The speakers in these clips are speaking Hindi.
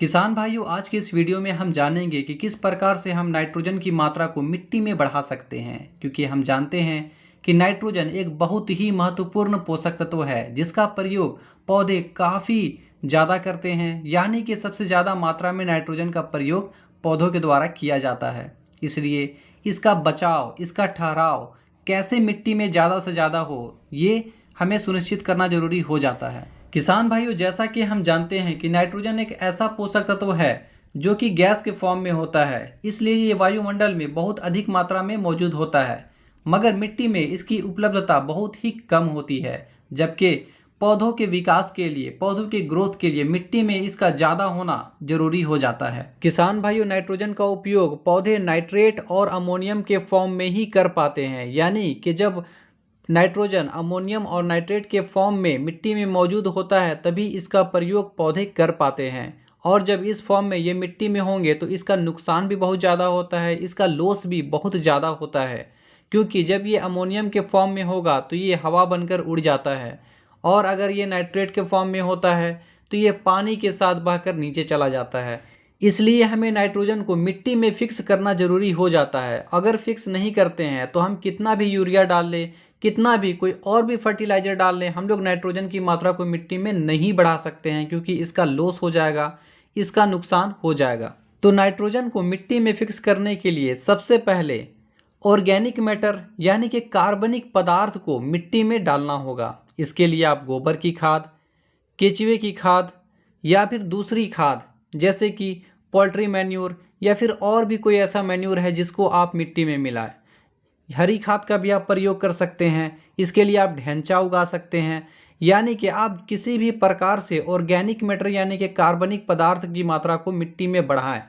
किसान भाइयों, आज के इस वीडियो में हम जानेंगे कि किस प्रकार से हम नाइट्रोजन की मात्रा को मिट्टी में बढ़ा सकते हैं, क्योंकि हम जानते हैं कि नाइट्रोजन एक बहुत ही महत्वपूर्ण पोषक तत्व है जिसका प्रयोग पौधे काफ़ी ज़्यादा करते हैं। यानी कि सबसे ज़्यादा मात्रा में नाइट्रोजन का प्रयोग पौधों के द्वारा किया जाता है। इसलिए इसका बचाव, इसका ठहराव कैसे मिट्टी में ज़्यादा से ज़्यादा हो, ये हमें सुनिश्चित करना जरूरी हो जाता है। किसान भाइयों, जैसा कि हम जानते हैं कि नाइट्रोजन एक ऐसा पोषक तत्व है जो कि गैस के फॉर्म में होता है, इसलिए ये वायुमंडल में बहुत अधिक मात्रा में मौजूद होता है। मगर मिट्टी में इसकी उपलब्धता बहुत ही कम होती है, जबकि पौधों के विकास के लिए, पौधों के ग्रोथ के लिए मिट्टी में इसका ज़्यादा होना जरूरी हो जाता है। किसान भाइयों, नाइट्रोजन का उपयोग पौधे नाइट्रेट और अमोनियम के फॉर्म में ही कर पाते हैं। यानी कि जब नाइट्रोजन अमोनियम और नाइट्रेट के फॉर्म में मिट्टी में मौजूद होता है तभी इसका प्रयोग पौधे कर पाते हैं। और जब इस फॉर्म में ये मिट्टी में होंगे तो इसका नुकसान भी बहुत ज़्यादा होता है, इसका लॉस भी बहुत ज़्यादा होता है। क्योंकि जब ये अमोनियम के फॉर्म में होगा तो ये हवा बनकर उड़ जाता है, और अगर ये नाइट्रेट के फॉर्म में होता है तो ये पानी के साथ बहकर नीचे चला जाता है। इसलिए हमें नाइट्रोजन को मिट्टी में फिक्स करना ज़रूरी हो जाता है। अगर फिक्स नहीं करते हैं तो हम कितना भी यूरिया डाल लें, कितना भी कोई और भी फर्टिलाइज़र डाल लें, हम लोग नाइट्रोजन की मात्रा को मिट्टी में नहीं बढ़ा सकते हैं, क्योंकि इसका लॉस हो जाएगा, इसका नुकसान हो जाएगा। तो नाइट्रोजन को मिट्टी में फिक्स करने के लिए सबसे पहले ऑर्गेनिक मैटर यानी कि कार्बनिक पदार्थ को मिट्टी में डालना होगा। इसके लिए आप गोबर की खाद, केचुए की खाद या फिर दूसरी खाद जैसे कि पोल्ट्री मैन्योर या फिर और भी कोई ऐसा मैन्योर है जिसको आप मिट्टी में मिलाएं। हरी खाद का भी आप प्रयोग कर सकते हैं। इसके लिए आप ढैंचा उगा सकते हैं। यानी कि आप किसी भी प्रकार से ऑर्गेनिक मैटर यानी कि कार्बनिक पदार्थ की मात्रा को मिट्टी में बढ़ाएं,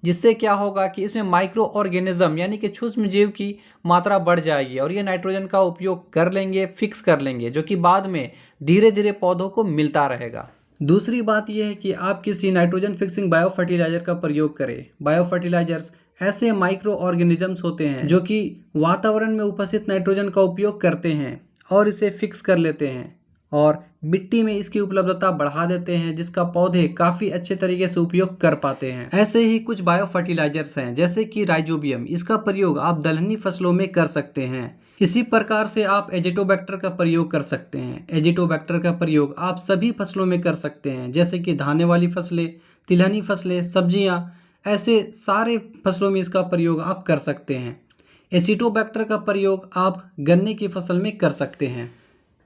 जिससे क्या होगा कि इसमें माइक्रो ऑर्गेनिज्म यानी कि सूक्ष्म जीव की मात्रा बढ़ जाएगी और ये नाइट्रोजन का उपयोग कर लेंगे, फिक्स कर लेंगे, जो कि बाद में धीरे धीरे पौधों को मिलता रहेगा। दूसरी बात यह है कि आप किसी नाइट्रोजन फिक्सिंग बायो फर्टिलाइजर का प्रयोग करें। बायो फर्टिलाइजर्स ऐसे माइक्रो ऑर्गेनिजम्स होते हैं जो कि वातावरण में उपस्थित नाइट्रोजन का उपयोग करते हैं और इसे फिक्स कर लेते हैं और मिट्टी में इसकी उपलब्धता बढ़ा देते हैं, जिसका पौधे काफ़ी अच्छे तरीके से उपयोग कर पाते हैं। ऐसे ही कुछ बायो फर्टिलाइजर्स हैं जैसे कि राइजोबियम, इसका प्रयोग आप दलहनी फसलों में कर सकते हैं। इसी प्रकार से आप एजिटोबैक्टर का प्रयोग कर सकते हैं। एजिटोबैक्टर का प्रयोग आप सभी फसलों में कर सकते हैं, जैसे कि दाने वाली फसलें, तिलहनी फसलें, सब्जियां, ऐसे सारे फसलों में इसका प्रयोग आप कर सकते हैं। एसिटोबैक्टर का प्रयोग आप गन्ने की फसल में कर सकते हैं।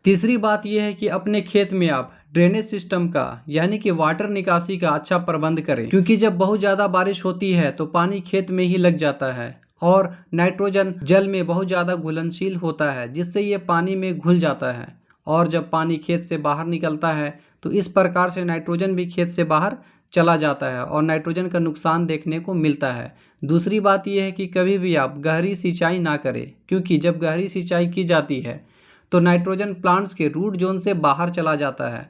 तीसरी बात यह है कि अपने खेत में आप ड्रेनेज सिस्टम का यानी कि वाटर निकासी का अच्छा प्रबंध करें, क्योंकि जब बहुत ज़्यादा बारिश होती है तो पानी खेत में ही लग जाता है और नाइट्रोजन जल में बहुत ज़्यादा घुलनशील होता है, जिससे ये पानी में घुल जाता है। और जब पानी खेत से बाहर निकलता है तो इस प्रकार से नाइट्रोजन भी खेत से बाहर चला जाता है और नाइट्रोजन का नुकसान देखने को मिलता है। दूसरी बात यह है कि कभी भी आप गहरी सिंचाई ना करें, क्योंकि जब गहरी सिंचाई की जाती है तो नाइट्रोजन प्लांट्स के रूट जोन से बाहर चला जाता है,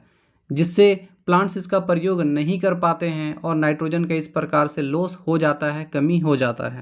जिससे प्लांट्स इसका प्रयोग नहीं कर पाते हैं और नाइट्रोजन का इस प्रकार से लॉस हो जाता है, कमी हो जाता है।